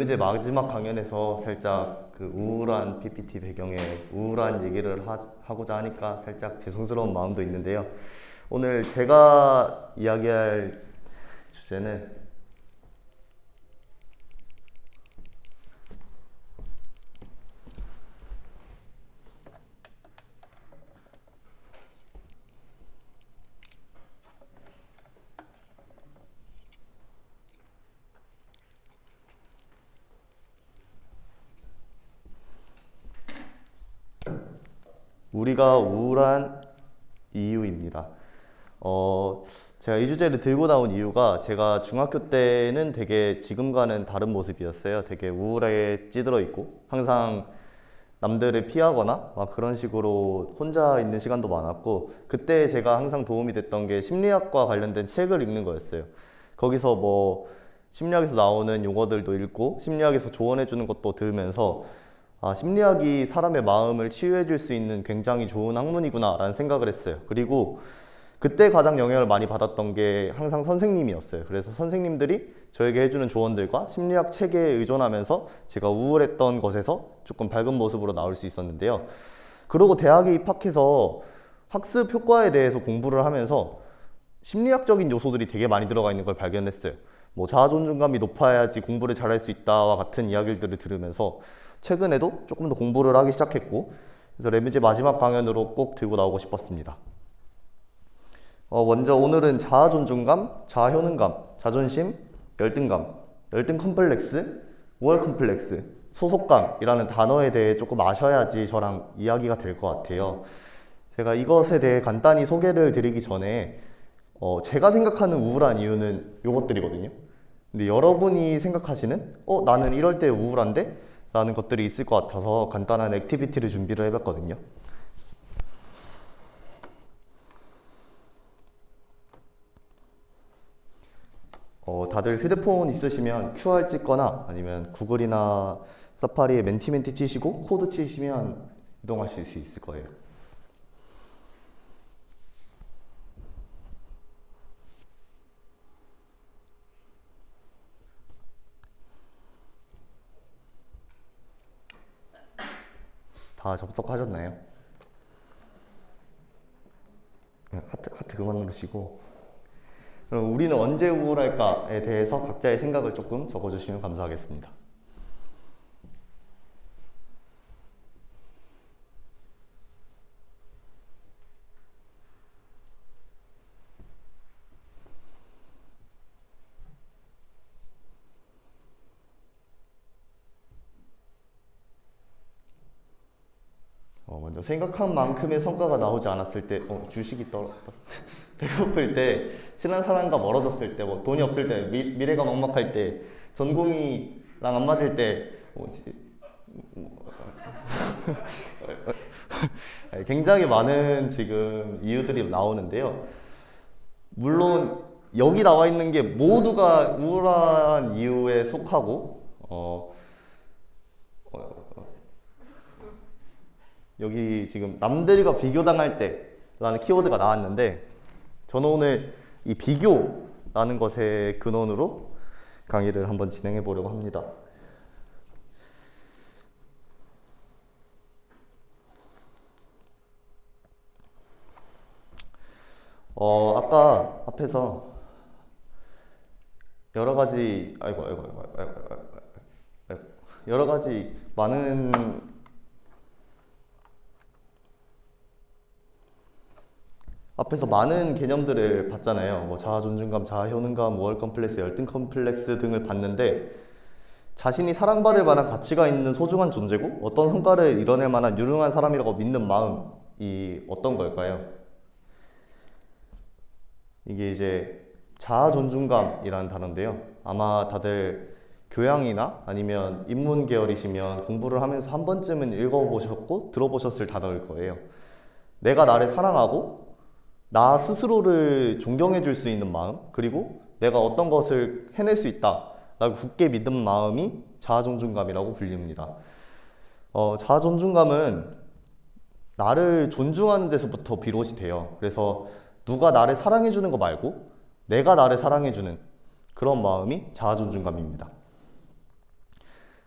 레뮤제 마지막 강연에서 살짝 그 우울한 PPT 배경에 우울한 얘기를 하고자 하니까 살짝 죄송스러운 마음도 있는데요. 오늘 제가 이야기할 주제는 우리가 우울한 이유입니다. 제가 이 주제를 들고 나온 이유가 제가 중학교 때는 되게 지금과는 다른 모습이었어요. 되게 우울하게 찌들어 있고 항상 남들을 피하거나 막 그런 식으로 혼자 있는 시간도 많았고, 그때 제가 항상 도움이 됐던 게 심리학과 관련된 책을 읽는 거였어요. 거기서 뭐 심리학에서 나오는 용어들도 읽고 심리학에서 조언해 주는 것도 들으면서 심리학이 사람의 마음을 치유해 줄 수 있는 굉장히 좋은 학문이구나 라는 생각을 했어요. 그리고 그때 가장 영향을 많이 받았던 게 항상 선생님이었어요. 그래서 선생님들이 저에게 해주는 조언들과 심리학 책에 의존하면서 제가 우울했던 것에서 조금 밝은 모습으로 나올 수 있었는데요. 그리고 대학에 입학해서 학습 효과에 대해서 공부를 하면서 심리학적인 요소들이 되게 많이 들어가 있는 걸 발견했어요. 뭐 자아존중감이 높아야지 공부를 잘할 수 있다와 같은 이야기들을 들으면서 최근에도 조금 더 공부를 하기 시작했고, 그래서 레뮤제 마지막 강연으로 꼭 들고 나오고 싶었습니다. 먼저 오늘은 자아존중감, 자아효능감, 자존심, 열등감, 열등 컴플렉스, 우월 컴플렉스, 소속감이라는 단어에 대해 조금 아셔야지 저랑 이야기가 될 것 같아요. 제가 이것에 대해 간단히 소개를 드리기 전에 제가 생각하는 우울한 이유는 이것들이거든요. 근데 여러분이 생각하시는 나는 이럴 때 우울한데? 라는 것들이 있을 것 같아서 간단한 액티비티를 준비를 해봤거든요. 다들 휴대폰 있으시면 QR 찍거나 아니면 구글이나 사파리에 멘티 치시고 코드 치시면 이동하실 수 있을 거예요. 다 접속하셨나요? 하트 그만 누르시고. 그럼 우리는 언제 우울할까에 대해서 각자의 생각을 조금 적어주시면 감사하겠습니다. 먼저 생각한 만큼의 성과가 나오지 않았을 때, 주식이 배고플 때, 친한 사람과 멀어졌을 때, 뭐 돈이 없을 때, 미래가 막막할 때, 전공이랑 안 맞을 때, 굉장히 많은 지금 이유들이 나오는데요. 물론 여기 나와 있는 게 모두가 우울한 이유에 속하고, 여기 지금 남들과 비교당할 때라는 키워드가 나왔는데, 저는 오늘 이 비교라는 것의 근원으로 강의를 한번 진행해 보려고 합니다. 아까 앞에서 여러 가지 여러 가지 많은 앞에서 많은 개념들을 봤잖아요. 뭐 자아존중감, 자아효능감, 우월 컴플렉스, 열등 컴플렉스 등을 봤는데, 자신이 사랑받을 만한 가치가 있는 소중한 존재고 어떤 성과를 이뤄낼 만한 유능한 사람이라고 믿는 마음이 어떤 걸까요? 이게 이제 자아존중감이라는 단어인데요. 아마 다들 교양이나 아니면 인문 계열이시면 공부를 하면서 한 번쯤은 읽어보셨고 들어보셨을 단어일 거예요. 내가 나를 사랑하고 나 스스로를 존경해 줄 수 있는 마음, 그리고 내가 어떤 것을 해낼 수 있다 라고 굳게 믿는 마음이 자아존중감이라고 불립니다. 자아존중감은 나를 존중하는 데서부터 비롯이 돼요. 그래서 누가 나를 사랑해 주는 거 말고 내가 나를 사랑해 주는 그런 마음이 자아존중감입니다.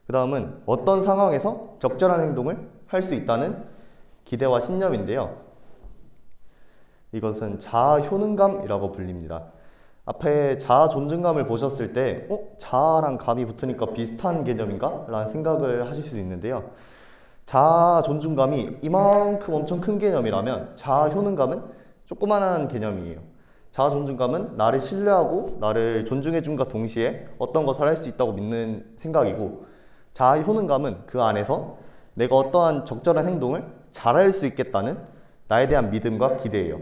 그 다음은 어떤 상황에서 적절한 행동을 할 수 있다는 기대와 신념인데요. 이것은 자아 효능감이라고 불립니다. 앞에 자아 존중감을 보셨을 때 자아랑 감이 붙으니까 비슷한 개념인가? 라는 생각을 하실 수 있는데요. 자아 존중감이 이만큼 엄청 큰 개념이라면 자아 효능감은 조그만한 개념이에요. 자아 존중감은 나를 신뢰하고 나를 존중해줌과 동시에 어떤 것을 할 수 있다고 믿는 생각이고, 자아 효능감은 그 안에서 내가 어떠한 적절한 행동을 잘할 수 있겠다는 나에 대한 믿음과 기대예요.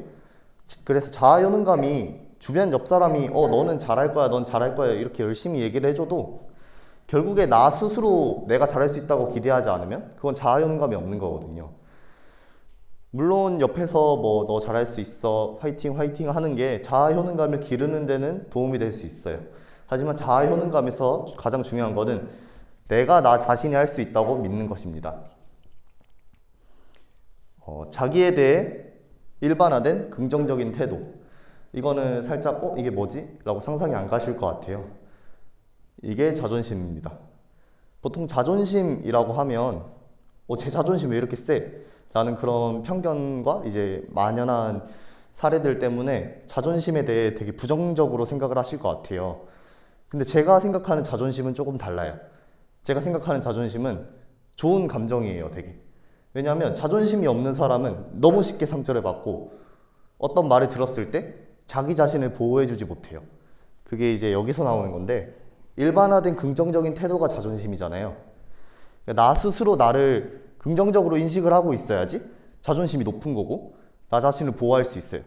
그래서 자아 효능감이 주변 옆 사람이 너는 잘할 거야, 넌 잘할 거야 이렇게 열심히 얘기를 해줘도 결국에 나 스스로 내가 잘할 수 있다고 기대하지 않으면 그건 자아 효능감이 없는 거거든요. 물론 옆에서 뭐 너 잘할 수 있어, 화이팅 화이팅 하는 게 자아 효능감을 기르는 데는 도움이 될 수 있어요. 하지만 자아 효능감에서 가장 중요한 거는 내가 나 자신이 할 수 있다고 믿는 것입니다. 자기에 대해 일반화된 긍정적인 태도. 이거는 살짝 이게 뭐지? 라고 상상이 안 가실 것 같아요. 이게 자존심입니다. 보통 자존심이라고 하면 제 자존심 왜 이렇게 세? 라는 그런 편견과 이제 만연한 사례들 때문에 자존심에 대해 되게 부정적으로 생각을 하실 것 같아요. 근데 제가 생각하는 자존심은 조금 달라요. 제가 생각하는 자존심은 좋은 감정이에요, 되게. 왜냐하면 자존심이 없는 사람은 너무 쉽게 상처를 받고 어떤 말을 들었을 때 자기 자신을 보호해주지 못해요. 그게 이제 여기서 나오는 건데, 일반화된 긍정적인 태도가 자존심이잖아요. 나 스스로 나를 긍정적으로 인식을 하고 있어야지 자존심이 높은 거고 나 자신을 보호할 수 있어요.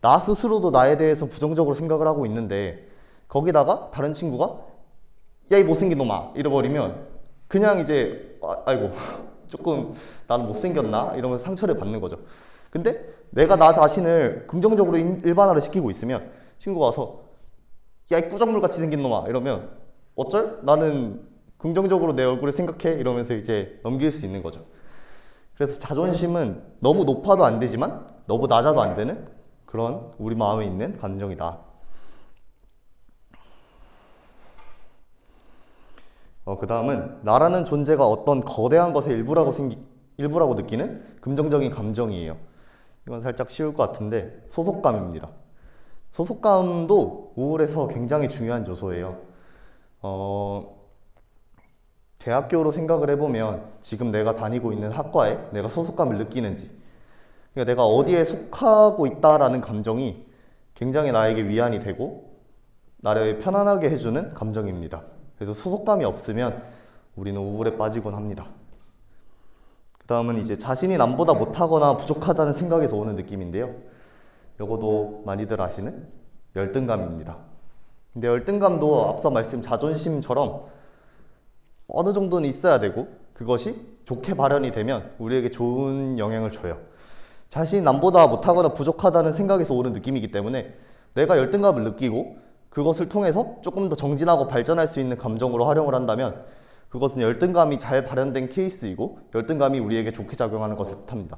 나 스스로도 나에 대해서 부정적으로 생각을 하고 있는데 거기다가 다른 친구가 야, 이 못생긴 놈아 이래버리면 그냥 이제 아이고 조금 나는 못생겼나 이러면서 상처를 받는 거죠. 근데 내가 나 자신을 긍정적으로 일반화를 시키고 있으면 친구가 와서 야, 이 꾸정물같이 생긴 놈아 이러면 어쩔? 나는 긍정적으로 내 얼굴을 생각해 이러면서 이제 넘길 수 있는 거죠. 그래서 자존심은 너무 높아도 안 되지만 너무 낮아도 안 되는 그런 우리 마음에 있는 감정이다. 그 다음은 나라는 존재가 어떤 거대한 것의 일부라고 느끼는 긍정적인 감정이에요. 이건 살짝 쉬울 것 같은데 소속감입니다. 소속감도 우울에서 굉장히 중요한 요소예요. 대학교로 생각을 해보면 지금 내가 다니고 있는 학과에 내가 소속감을 느끼는지, 그러니까 내가 어디에 속하고 있다라는 감정이 굉장히 나에게 위안이 되고 나를 편안하게 해주는 감정입니다. 그래서 소속감이 없으면 우리는 우울에 빠지곤 합니다. 그 다음은 이제 자신이 남보다 못하거나 부족하다는 생각에서 오는 느낌인데요. 요거도 많이들 아시는 열등감입니다. 근데 열등감도 앞서 말씀 자존심처럼 어느 정도는 있어야 되고 그것이 좋게 발현이 되면 우리에게 좋은 영향을 줘요. 자신이 남보다 못하거나 부족하다는 생각에서 오는 느낌이기 때문에 내가 열등감을 느끼고 그것을 통해서 조금 더 정진하고 발전할 수 있는 감정으로 활용을 한다면 그것은 열등감이 잘 발현된 케이스이고 열등감이 우리에게 좋게 작용하는 것을 뜻합니다.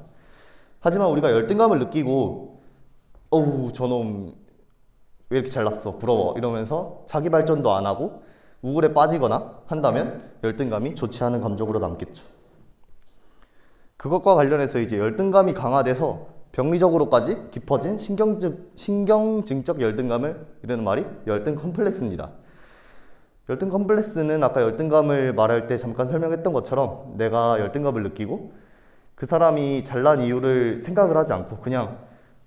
하지만 우리가 열등감을 느끼고 어우 저놈 왜 이렇게 잘났어 부러워 이러면서 자기 발전도 안 하고 우울에 빠지거나 한다면 열등감이 좋지 않은 감정으로 남겠죠. 그것과 관련해서 이제 열등감이 강화돼서 병리적으로까지 깊어진 신경증적 열등감을 이르는 말이 열등 컴플렉스입니다. 열등 컴플렉스는 아까 열등감을 말할 때 잠깐 설명했던 것처럼 내가 열등감을 느끼고 그 사람이 잘난 이유를 생각을 하지 않고 그냥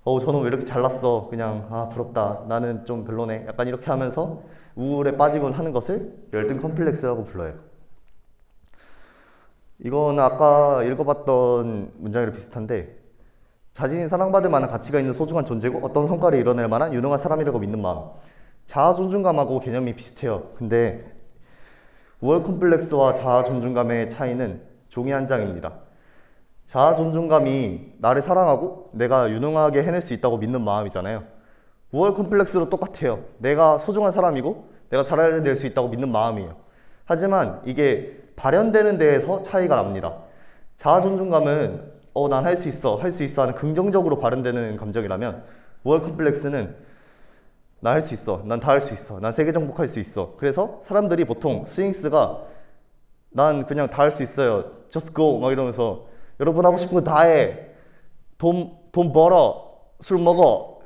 저는 왜 이렇게 잘났어 그냥 부럽다 나는 좀 별로네 약간 이렇게 하면서 우울에 빠지곤 하는 것을 열등 컴플렉스라고 불러요. 이건 아까 읽어봤던 문장이랑 비슷한데 자신이 사랑받을 만한 가치가 있는 소중한 존재고 어떤 성과를 이뤄낼 만한 유능한 사람이라고 믿는 마음. 자아 존중감하고 개념이 비슷해요. 근데 우월 컴플렉스와 자아 존중감의 차이는 종이 한 장입니다. 자아 존중감이 나를 사랑하고 내가 유능하게 해낼 수 있다고 믿는 마음이잖아요. 우월 컴플렉스도 똑같아요. 내가 소중한 사람이고 내가 잘해낼 수 있다고 믿는 마음이에요. 하지만 이게 발현되는 데에서 차이가 납니다. 자아 존중감은 난 할 수 있어 하는 긍정적으로 발현되는 감정이라면 우월 컴플렉스는 나 할 수 있어, 난 다 할 수 있어, 난 세계 정복할 수 있어. 그래서 사람들이 보통 스윙스가 난 그냥 다 할 수 있어요. Just go 막 이러면서 여러분 하고 싶은 거 다 해. 돈 벌어. 술 먹어.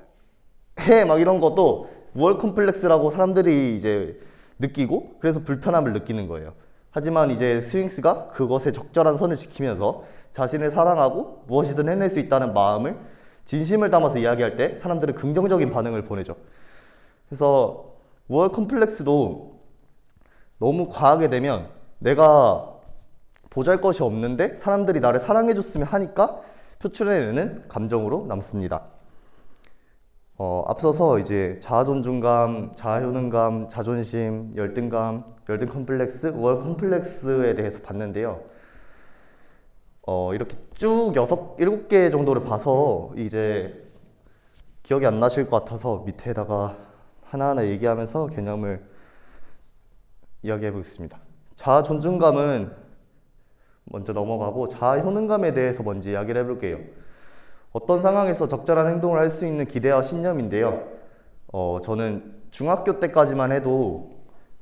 해. 막 이런 것도 월 컴플렉스라고 사람들이 이제 느끼고 그래서 불편함을 느끼는 거예요. 하지만 이제 스윙스가 그것에 적절한 선을 지키면서 자신을 사랑하고 무엇이든 해낼 수 있다는 마음을 진심을 담아서 이야기할 때 사람들은 긍정적인 반응을 보내죠. 그래서 월 컴플렉스도 너무 과하게 되면 내가 보잘것이 없는데 사람들이 나를 사랑해줬으면 하니까 표출해내는 감정으로 남습니다. 앞서서 이제 자아존중감, 자아효능감, 자존심, 열등감, 열등 컴플렉스, 우월 컴플렉스에 대해서 봤는데요. 이렇게 쭉 7개 정도를 봐서 이제 기억이 안 나실 것 같아서 밑에다가 하나하나 얘기하면서 개념을 이야기해 보겠습니다. 자아존중감은 먼저 넘어가고 자아효능감에 대해서 먼저 이야기를 해볼게요. 어떤 상황에서 적절한 행동을 할 수 있는 기대와 신념인데요. 저는 중학교 때까지만 해도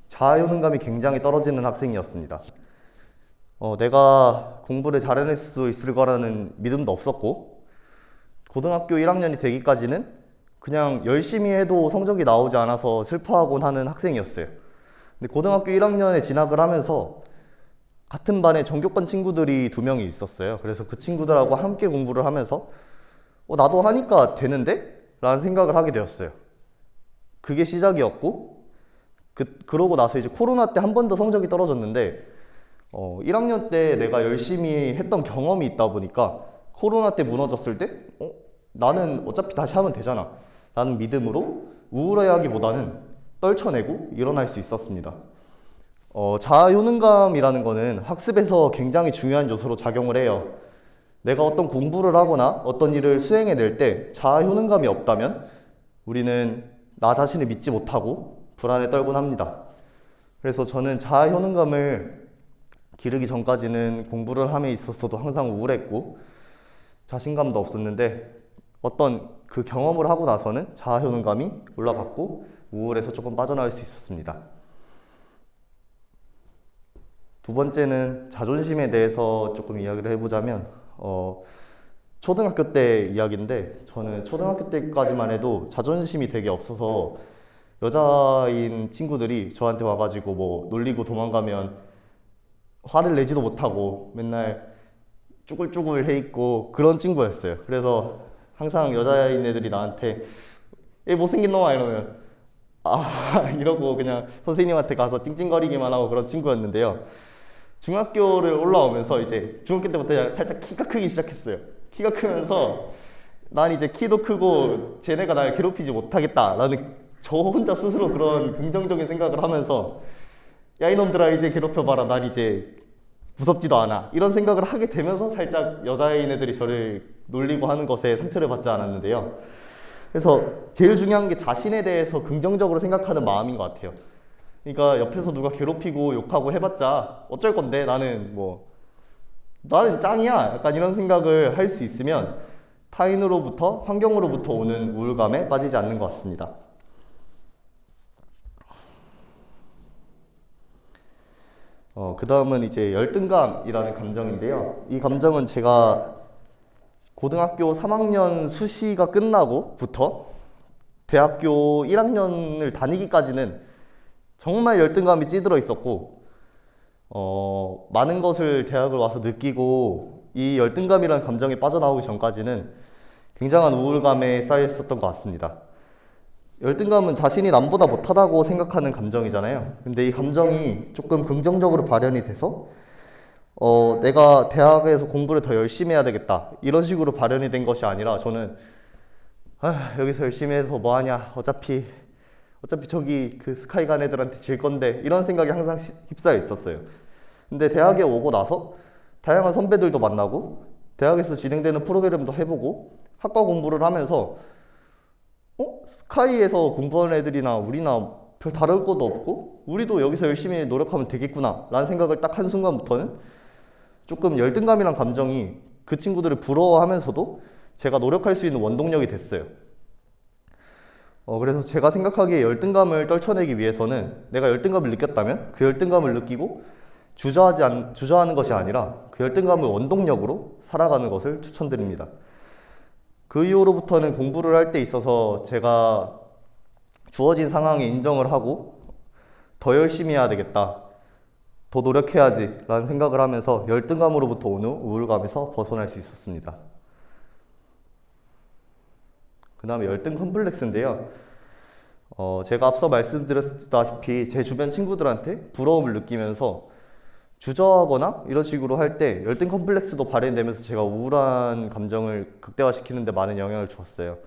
자아효능감이 굉장히 떨어지는 학생이었습니다. 내가 공부를 잘해낼 수 있을 거라는 믿음도 없었고 고등학교 1학년이 되기까지는 그냥 열심히 해도 성적이 나오지 않아서 슬퍼하곤 하는 학생이었어요. 근데 고등학교 1학년에 진학을 하면서 같은 반에 전교권 친구들이 2명이 있었어요. 그래서 그 친구들하고 함께 공부를 하면서 나도 하니까 되는데? 라는 생각을 하게 되었어요. 그게 시작이었고 그러고 나서 이제 코로나 때 한 번 더 성적이 떨어졌는데 1학년 때 내가 열심히 했던 경험이 있다 보니까 코로나 때 무너졌을 때 나는 어차피 다시 하면 되잖아 라는 믿음으로 우울해하기보다는 떨쳐내고 일어날 수 있었습니다. 자아효능감이라는 거는 학습에서 굉장히 중요한 요소로 작용을 해요. 내가 어떤 공부를 하거나 어떤 일을 수행해낼 때 자아효능감이 없다면 우리는 나 자신을 믿지 못하고 불안에 떨곤 합니다. 그래서 저는 자아효능감을 기르기 전까지는 공부를 함에 있어서도 항상 우울했고 자신감도 없었는데 어떤 그 경험을 하고 나서는 자아효능감이 올라갔고 우울에서 조금 빠져나올 수 있었습니다. 두 번째는 자존심에 대해서 조금 이야기를 해보자면 초등학교 때 이야기인데 저는 초등학교 때까지만 해도 자존심이 되게 없어서 여자인 친구들이 저한테 와가지고 뭐 놀리고 도망가면 화를 내지도 못하고 맨날 쭈글쭈글 해 있고 그런 친구였어요. 그래서 항상 여자인 애들이 나한테 얘 못생긴 놈아 이러면 이러고 그냥 선생님한테 가서 찡찡거리기만 하고 그런 친구였는데요. 중학교를 올라오면서 이제 중학교 때부터 살짝 키가 크기 시작했어요. 키가 크면서 난 이제 키도 크고 쟤네가 날 괴롭히지 못하겠다 라는 저 혼자 스스로 그런 긍정적인 생각을 하면서 야 이놈들아 이제 괴롭혀봐라 난 이제 무섭지도 않아 이런 생각을 하게 되면서 살짝 여자인 애들이 저를 놀리고 하는 것에 상처를 받지 않았는데요. 그래서 제일 중요한 게 자신에 대해서 긍정적으로 생각하는 마음인 것 같아요. 그러니까 옆에서 누가 괴롭히고 욕하고 해봤자 어쩔 건데 나는 짱이야 약간 이런 생각을 할 수 있으면 타인으로부터 환경으로부터 오는 우울감에 빠지지 않는 것 같습니다. 그 다음은 이제 열등감이라는 감정인데요. 이 감정은 제가 고등학교 3학년 수시가 끝나고부터 대학교 1학년을 다니기까지는 정말 열등감이 찌들어 있었고 많은 것을 대학을 와서 느끼고 이 열등감이라는 감정에 빠져나오기 전까지는 굉장한 우울감에 쌓여 있었던 것 같습니다. 열등감은 자신이 남보다 못하다고 생각하는 감정이잖아요. 근데 이 감정이 조금 긍정적으로 발현이 돼서 내가 대학에서 공부를 더 열심히 해야 되겠다 이런 식으로 발현이 된 것이 아니라 저는 여기서 열심히 해서 뭐하냐 어차피 저기 그 스카이 간 애들한테 질 건데 이런 생각이 항상 휩싸여 있었어요. 근데 대학에 오고 나서 다양한 선배들도 만나고 대학에서 진행되는 프로그램도 해보고 학과 공부를 하면서 스카이에서 공부하는 애들이나 우리나 별 다를 것도 없고 우리도 여기서 열심히 노력하면 되겠구나 라는 생각을 딱 한순간부터는 조금 열등감이란 감정이 그 친구들을 부러워하면서도 제가 노력할 수 있는 원동력이 됐어요. 그래서 제가 생각하기에 열등감을 떨쳐내기 위해서는 내가 열등감을 느꼈다면 그 열등감을 느끼고 주저하는 것이 아니라 그 열등감을 원동력으로 살아가는 것을 추천드립니다. 그 이후로부터는 공부를 할 때 있어서 제가 주어진 상황에 인정을 하고 더 열심히 해야 되겠다, 더 노력해야지 라는 생각을 하면서 열등감으로부터 오는 우울감에서 벗어날 수 있었습니다. 그 다음에 열등 컴플렉스인데요. 제가 앞서 말씀드렸다시피 제 주변 친구들한테 부러움을 느끼면서 주저하거나 이런 식으로 할 때 열등 컴플렉스도 발현되면서 제가 우울한 감정을 극대화시키는 데 많은 영향을 주었어요.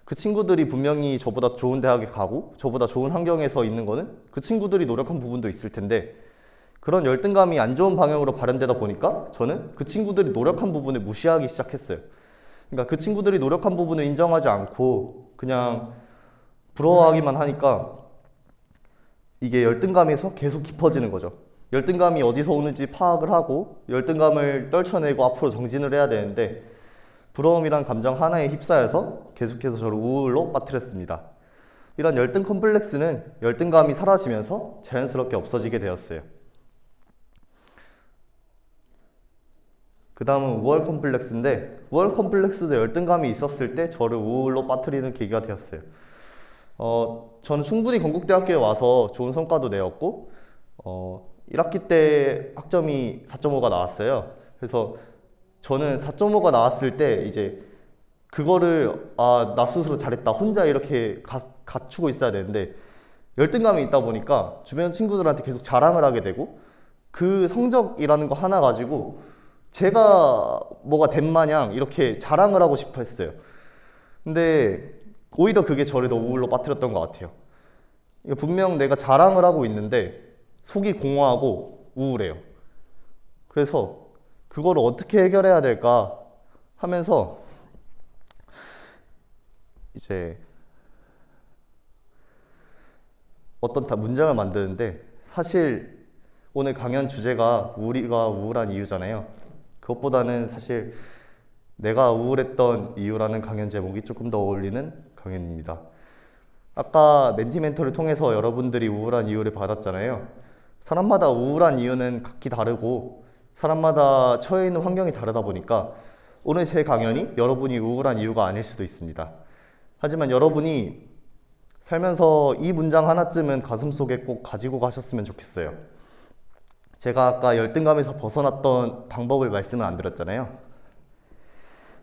그 친구들이 분명히 저보다 좋은 대학에 가고 저보다 좋은 환경에서 있는 거는 그 친구들이 노력한 부분도 있을 텐데, 그런 열등감이 안 좋은 방향으로 발현되다 보니까 저는 그 친구들이 노력한 부분을 무시하기 시작했어요. 그러니까 그 친구들이 노력한 부분을 인정하지 않고 그냥 부러워하기만 하니까 이게 열등감에서 계속 깊어지는 거죠. 열등감이 어디서 오는지 파악을 하고 열등감을 떨쳐내고 앞으로 정진을 해야 되는데, 부러움이란 감정 하나에 휩싸여서 계속해서 저를 우울로 빠뜨렸습니다. 이런 열등 컴플렉스는 열등감이 사라지면서 자연스럽게 없어지게 되었어요. 그 다음은 우월 컴플렉스인데, 우월 컴플렉스도 열등감이 있었을 때 저를 우울로 빠뜨리는 계기가 되었어요. 저는 충분히 건국대학교에 와서 좋은 성과도 내었고 1학기 때 학점이 4.5가 나왔어요. 그래서 저는 4.5가 나왔을 때 이제 그거를 나 스스로 잘했다, 혼자 이렇게 갖추고 있어야 되는데, 열등감이 있다 보니까 주변 친구들한테 계속 자랑을 하게 되고 그 성적이라는 거 하나 가지고 제가 뭐가 된 마냥 이렇게 자랑을 하고 싶어 했어요. 근데 오히려 그게 저를 더 우울로 빠뜨렸던 것 같아요. 분명 내가 자랑을 하고 있는데 속이 공허하고 우울해요. 그래서 그거를 어떻게 해결해야 될까 하면서 이제 어떤 문장을 만드는데, 사실 오늘 강연 주제가 우리가 우울한 이유잖아요. 그것보다는 사실 내가 우울했던 이유라는 강연 제목이 조금 더 어울리는 강연입니다. 아까 멘티멘토를 통해서 여러분들이 우울한 이유를 받았잖아요. 사람마다 우울한 이유는 각기 다르고 사람마다 처해 있는 환경이 다르다 보니까 오늘 제 강연이 여러분이 우울한 이유가 아닐 수도 있습니다. 하지만 여러분이 살면서 이 문장 하나쯤은 가슴속에 꼭 가지고 가셨으면 좋겠어요. 제가 아까 열등감에서 벗어났던 방법을 말씀을 안 드렸잖아요.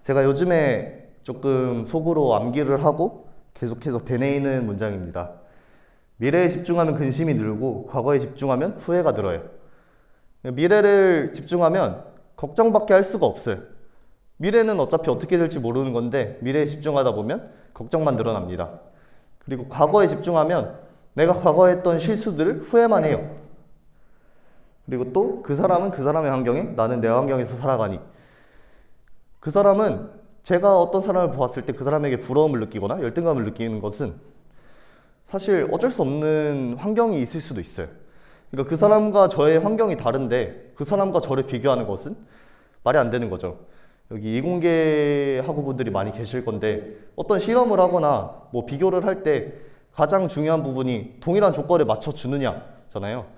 제가 요즘에 조금 속으로 암기를 하고 계속해서 되뇌이는 문장입니다. 미래에 집중하면 근심이 늘고 과거에 집중하면 후회가 늘어요. 미래를 집중하면 걱정밖에 할 수가 없어요. 미래는 어차피 어떻게 될지 모르는 건데 미래에 집중하다 보면 걱정만 늘어납니다. 그리고 과거에 집중하면 내가 과거에 했던 실수들을 후회만 해요. 그리고 또 그 사람은 그 사람의 환경에, 나는 내 환경에서 살아가니, 그 사람은 제가 어떤 사람을 보았을 때 그 사람에게 부러움을 느끼거나 열등감을 느끼는 것은 사실 어쩔 수 없는 환경이 있을 수도 있어요. 그러니까 그 사람과 저의 환경이 다른데 그 사람과 저를 비교하는 것은 말이 안 되는 거죠. 여기 이공계 학우분들이 많이 계실 건데, 어떤 실험을 하거나 뭐 비교를 할 때 가장 중요한 부분이 동일한 조건에 맞춰주느냐잖아요.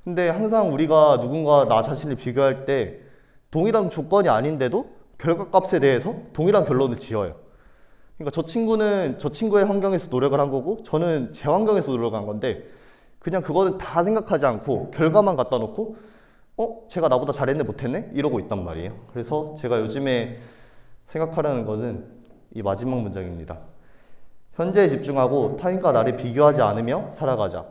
근데 항상 우리가 누군가 나 자신을 비교할 때 동일한 조건이 아닌데도 결과값에 대해서 동일한 결론을 지어요. 그러니까 저 친구는 저 친구의 환경에서 노력을 한 거고 저는 제 환경에서 노력한 건데, 그냥 그거는 다 생각하지 않고 결과만 갖다 놓고 제가 나보다 잘했네 못했네 이러고 있단 말이에요. 그래서 제가 요즘에 생각하려는 것은 이 마지막 문장입니다. 현재에 집중하고 타인과 나를 비교하지 않으며 살아가자.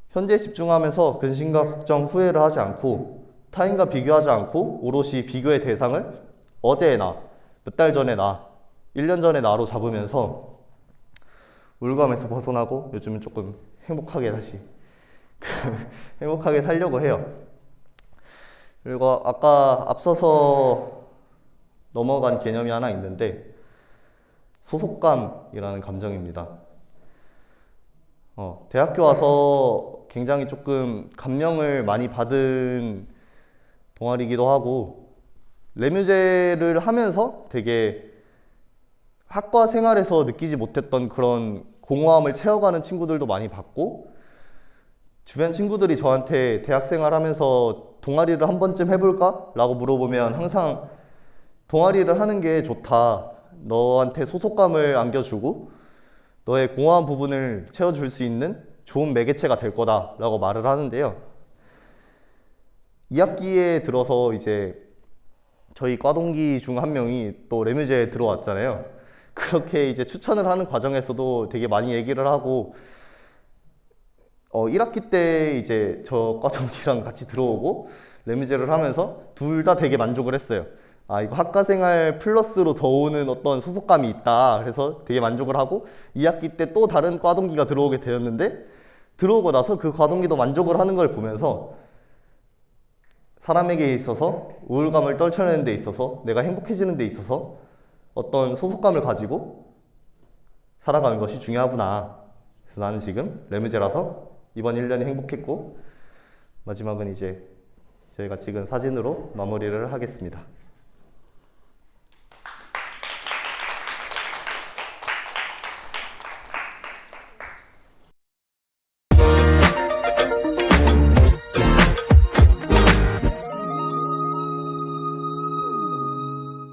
현재에 집중하면서 근심과 걱정, 후회를 하지 않고 타인과 비교하지 않고 오롯이 비교의 대상을 어제의 나, 몇 달 전의 나, 1년 전의 나로 잡으면서 우울감에서 벗어나고 요즘은 조금 행복하게 다시 행복하게 살려고 해요. 그리고 아까 앞서서 넘어간 개념이 하나 있는데 소속감이라는 감정입니다. 대학교 와서 굉장히 조금 감명을 많이 받은 동아리이기도 하고, 레뮤제를 하면서 되게 학과 생활에서 느끼지 못했던 그런 공허함을 채워가는 친구들도 많이 봤고, 주변 친구들이 저한테 대학생활 하면서 동아리를 한 번쯤 해볼까? 라고 물어보면 항상 동아리를 하는 게 좋다. 너한테 소속감을 안겨주고 너의 공허한 부분을 채워줄 수 있는 좋은 매개체가 될 거다 라고 말을 하는데요. 2학기에 들어서 이제 저희 과동기 중 한 명이 또 레뮤제에 들어왔잖아요. 그렇게 이제 추천을 하는 과정에서도 되게 많이 얘기를 하고 1학기 때 이제 저 과동기랑 같이 들어오고 레뮤제를 하면서 둘 다 되게 만족을 했어요. 아, 이거 학과생활 플러스로 더 오는 어떤 소속감이 있다. 그래서 되게 만족을 하고 2학기 때 또 다른 과동기가 들어오게 되었는데 들어오고 나서 그 과동기도 만족을 하는 걸 보면서 사람에게 있어서 우울감을 떨쳐내는 데 있어서 내가 행복해지는 데 있어서 어떤 소속감을 가지고 살아가는 것이 중요하구나. 그래서 나는 지금 레뮤제라서 이번 1년이 행복했고 마지막은 이제 저희가 찍은 사진으로 마무리를 하겠습니다.